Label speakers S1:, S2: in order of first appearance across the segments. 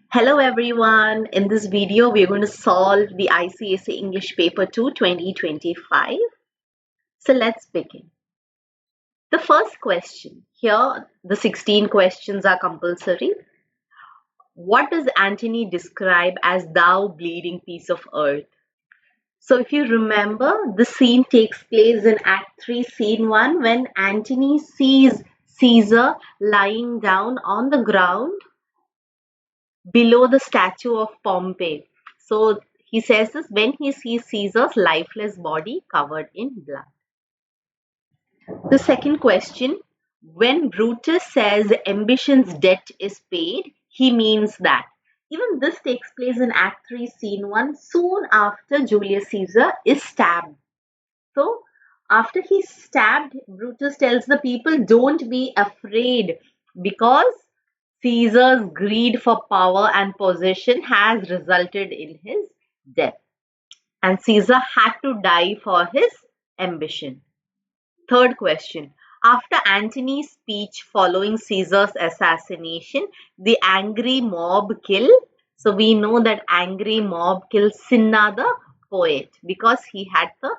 S1: Hello everyone. In this video, we are going to solve the ICSE English Paper 2 2025. So let's begin. The first question here, the 16 questions are compulsory. What does Antony describe as thou bleeding piece of earth? So if you remember, the scene takes place in Act 3, Scene 1 when Antony sees Caesar lying down on the ground below the statue of Pompey. So he says this when he sees Caesar's lifeless body covered in blood. The second question, when Brutus says ambition's debt is paid, he means that. Even this takes place in Act 3, Scene 1, soon after Julius Caesar is stabbed. So after he's stabbed, Brutus tells the people, don't be afraid because Caesar's greed for power and possession has resulted in his death. And Caesar had to die for his ambition. Third question. After Antony's speech following Caesar's assassination, the angry mob kill. So we know that angry mob kills Cinna the poet because he had the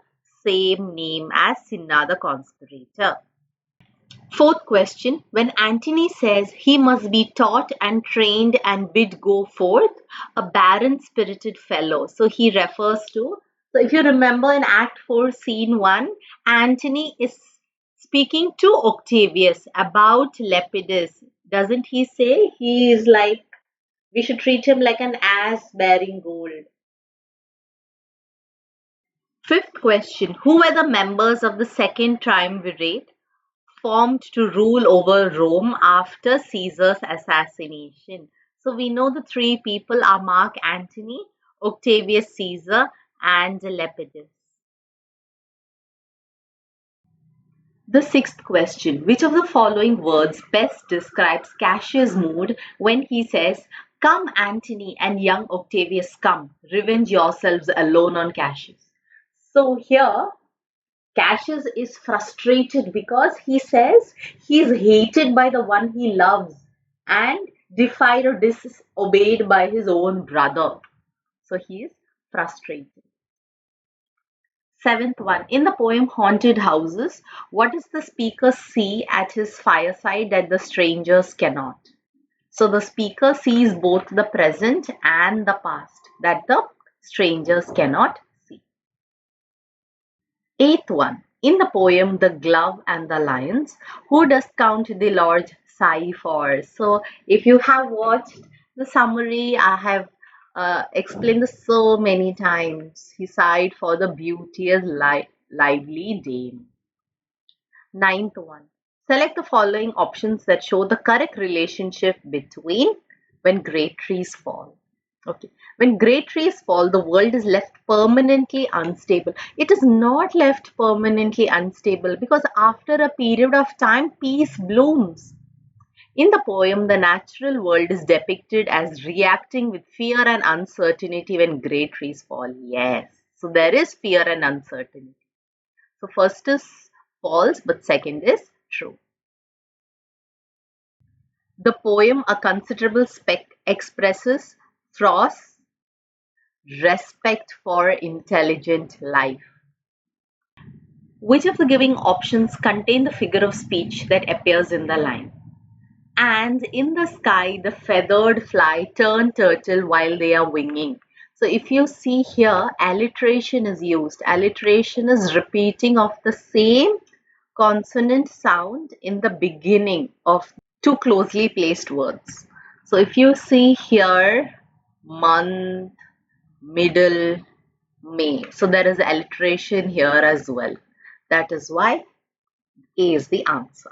S1: same name as Cinna the conspirator. Fourth question, when Antony says he must be taught and trained and bid go forth, a barren spirited fellow. So he refers to, so if you remember in Act 4, Scene 1, Antony is speaking to Octavius about Lepidus. Doesn't he say he is like, we should treat him like an ass bearing gold? Fifth question, who were the members of the second triumvirate formed to rule over Rome after Caesar's assassination? So we know the three people are Mark Antony, Octavius Caesar, and Lepidus. The sixth question, which of the following words best describes Cassius' mood when he says, come Antony and young Octavius come, revenge yourselves alone on Cassius? So here Cassius is frustrated because he says he is hated by the one he loves and defied or disobeyed by his own brother. So he is frustrated. Seventh one, in the poem Haunted Houses, what does the speaker see at his fireside that the strangers cannot? So the speaker sees both the present and the past that the strangers cannot see. Eighth one, in the poem The Glove and the Lions, who does Count the Lord sigh for? So if you have watched the summary, I have explained this so many times. He sighed for the beauteous, lively dame. Ninth one, select the following options that show the correct relationship between when great trees fall. Okay. When great trees fall, the world is left permanently unstable. It is not left permanently unstable because after a period of time, peace blooms. In the poem, the natural world is depicted as reacting with fear and uncertainty when great trees fall. Yes. So there is fear and uncertainty. So first is false, but second is true. The poem A Considerable Speck expresses Frost's respect for intelligent life. Which of the giving options contain the figure of speech that appears in the line? And in the sky, the feathered fly turn turtle while they are winging. So if you see here, alliteration is used. Alliteration is repeating of the same consonant sound in the beginning of two closely placed words. So if you see here, month, middle, May. So there is alliteration here as well. That is why A is the answer.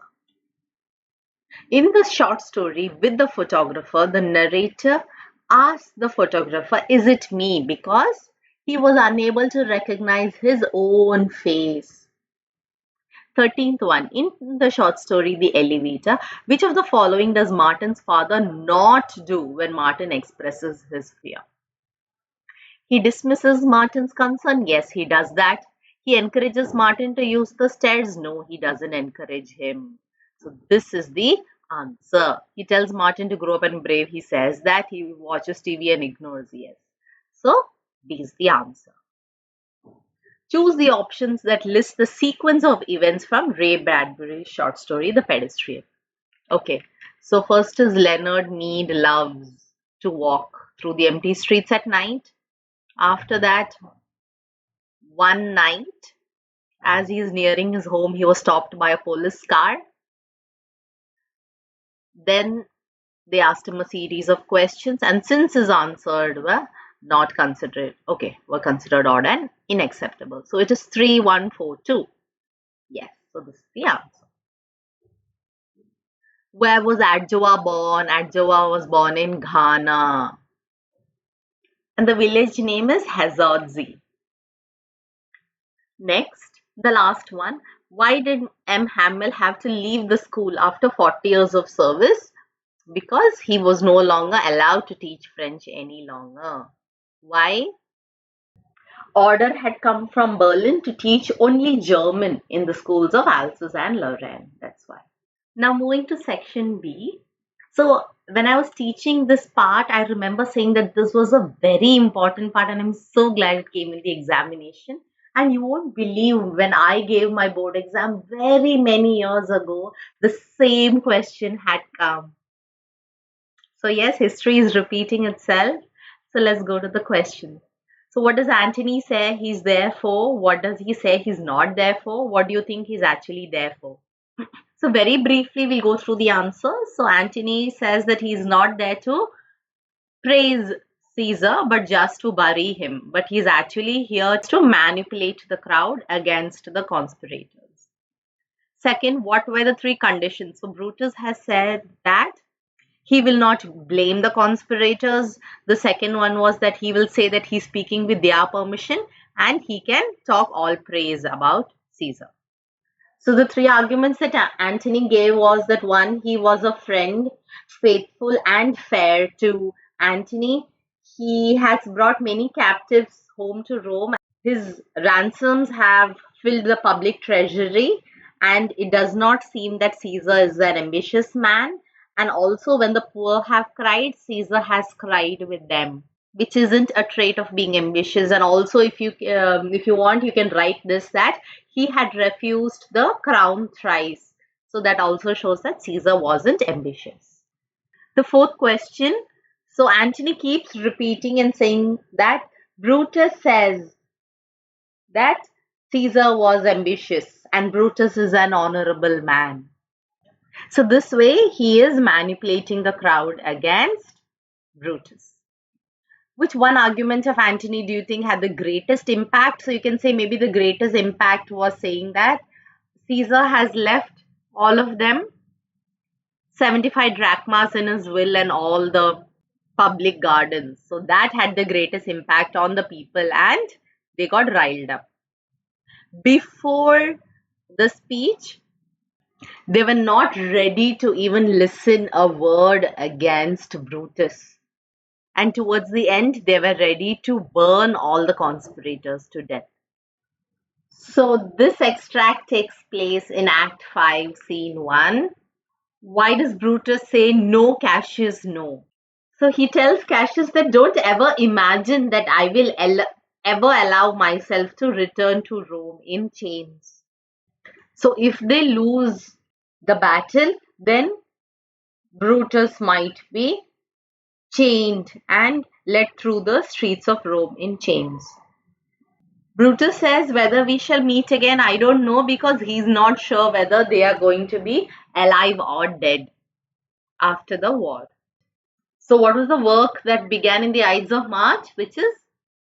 S1: In the short story with the photographer, the narrator asks the photographer, is it me? Because he was unable to recognize his own face. 13th one, in the short story, The Elevator, which of the following does Martin's father not do when Martin expresses his fear? He dismisses Martin's concern. Yes, he does that. He encourages Martin to use the stairs. No, he doesn't encourage him. So this is the answer. He tells Martin to grow up and brave. He says that he watches TV and ignores yes. So B is the answer. Choose the options that list the sequence of events from Ray Bradbury's short story, The Pedestrian. Okay, so first is Leonard Mead loves to walk through the empty streets at night. After that, one night, as he is nearing his home, he was stopped by a police car. Then they asked him a series of questions, and since his answers were not considered, okay, were considered odd and unacceptable. So it is 3142. Yes, so this is the answer. Where was Adjoa born? Adjoa was born in Ghana. And the village name is Hazardzi. Next, the last one. Why did M. Hamill have to leave the school after 40 years of service? Because he was no longer allowed to teach French any longer. Why? Order had come from Berlin to teach only German in the schools of Alsace and Lorraine. That's why. Now moving to section B. So when I was teaching this part, I remember saying that this was a very important part and I'm so glad it came in the examination. And you won't believe when I gave my board exam very many years ago, the same question had come. So yes, history is repeating itself. So let's go to the question. So what does Antony say he's there for? What does he say he's not there for? What do you think he's actually there for? So very briefly, we'll go through the answers. So Antony says that he's not there to praise Caesar, but just to bury him. But he's actually here to manipulate the crowd against the conspirators. Second, what were the three conditions? So Brutus has said that he will not blame the conspirators. The second one was that he will say that he's speaking with their permission and he can talk all praise about Caesar. So the three arguments that Antony gave was that one, he was a friend, faithful and fair to Antony. He has brought many captives home to Rome. His ransoms have filled the public treasury, and it does not seem that Caesar is an ambitious man. And also, when the poor have cried, Caesar has cried with them, which isn't a trait of being ambitious. And also, if you want, you can write this that he had refused the crown thrice. So that also shows that Caesar wasn't ambitious. The fourth question. So Antony keeps repeating and saying that Brutus says that Caesar was ambitious and Brutus is an honorable man. So this way he is manipulating the crowd against Brutus. Which one argument of Antony do you think had the greatest impact? So you can say maybe the greatest impact was saying that Caesar has left all of them 75 drachmas in his will and all the public gardens. So that had the greatest impact on the people and they got riled up. Before the speech, they were not ready to even listen a word against Brutus. And towards the end, they were ready to burn all the conspirators to death. So this extract takes place in Act 5, Scene 1. Why does Brutus say no, Cassius, no? So he tells Cassius that don't ever imagine that I will ever allow myself to return to Rome in chains. So if they lose the battle, then Brutus might be chained and led through the streets of Rome in chains. Brutus says whether we shall meet again, I don't know, because he's not sure whether they are going to be alive or dead after the war. So what was the work that began in the Ides of March, which is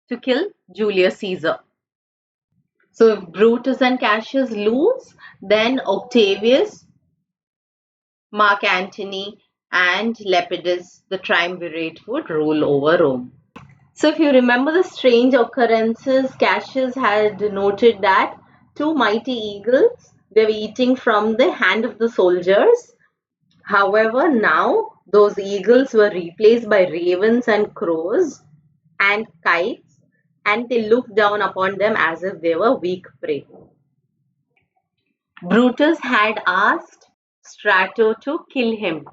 S1: to kill Julius Caesar? So if Brutus and Cassius lose, then Octavius, Mark Antony, and Lepidus, the triumvirate, would rule over Rome. So if you remember the strange occurrences, Cassius had noted that two mighty eagles, they were eating from the hand of the soldiers. However, now those eagles were replaced by ravens and crows and kites, and they looked down upon them as if they were weak prey. Brutus had asked Strato to kill him.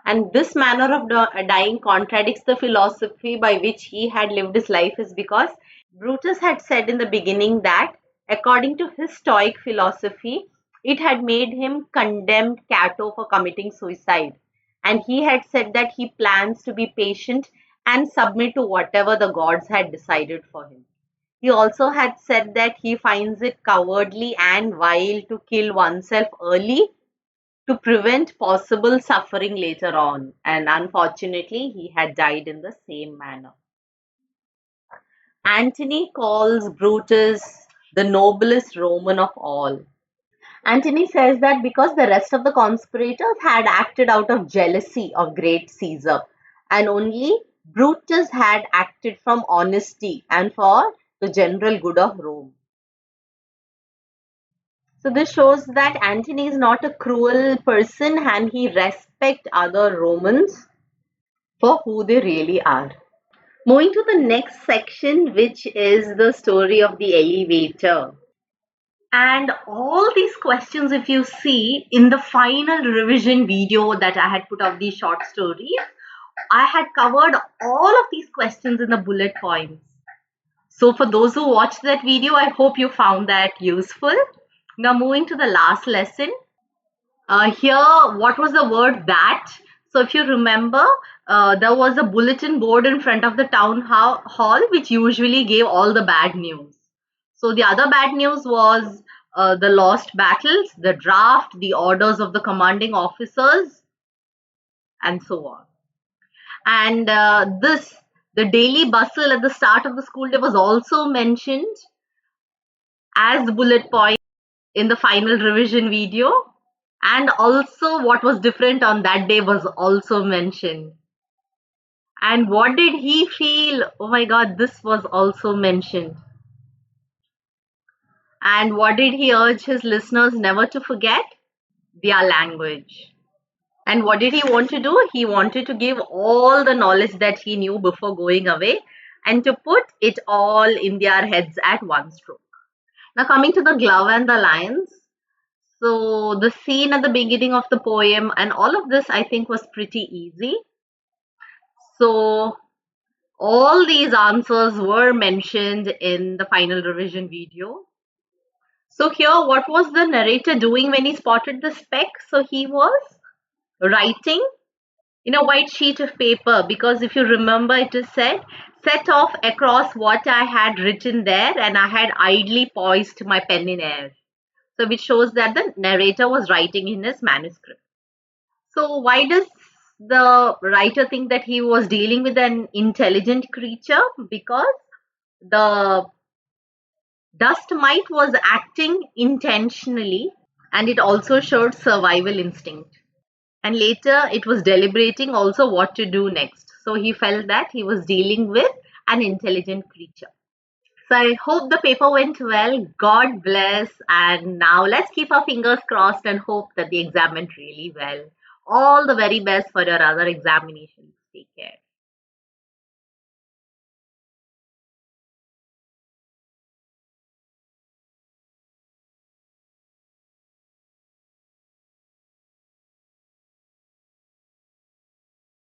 S1: And this manner of dying contradicts the philosophy by which he had lived his life, is because Brutus had said in the beginning that, according to his Stoic philosophy, it had made him condemned Cato for committing suicide. And he had said that he plans to be patient and submit to whatever the gods had decided for him. He also had said that he finds it cowardly and vile to kill oneself early to prevent possible suffering later on, and unfortunately, he had died in the same manner. Antony calls Brutus the noblest Roman of all. Antony says that because the rest of the conspirators had acted out of jealousy of great Caesar, and only Brutus had acted from honesty and for the general good of Rome. So this shows that Antony is not a cruel person and he respects other Romans for who they really are. Moving to the next section, which is the story of the elevator. And all these questions, if you see in the final revision video that I had put of these short stories, I had covered all of these questions in the bullet points. So for those who watched that video, I hope you found that useful. Now moving to the last lesson. Here, what was the word that? So if you remember, there was a bulletin board in front of the town hall which usually gave all the bad news. So the other bad news was the lost battles, the draft, the orders of the commanding officers, and so on. And the daily bustle at the start of the school day was also mentioned as the bullet point in the final revision video. And also what was different on that day was also mentioned. And what did he feel? Oh my God, this was also mentioned. And what did he urge his listeners never to forget? Their language. And what did he want to do? He wanted to give all the knowledge that he knew before going away and to put it all in their heads at one stroke. Now coming to the glove and the lions. So the scene at the beginning of the poem and all of this I think was pretty easy. So all these answers were mentioned in the final revision video. So here, what was the narrator doing when he spotted the speck? So he was writing in a white sheet of paper, because if you remember, it is said, set off across what I had written there, and I had idly poised my pen in air. So which shows that the narrator was writing in his manuscript. So why does the writer think that he was dealing with an intelligent creature? Because the dust mite was acting intentionally and it also showed survival instinct. And later it was deliberating also what to do next. So he felt that he was dealing with an intelligent creature. So I hope the paper went well. God bless. And now let's keep our fingers crossed and hope that the exam went really well. All the very best for your other examinations. Take care.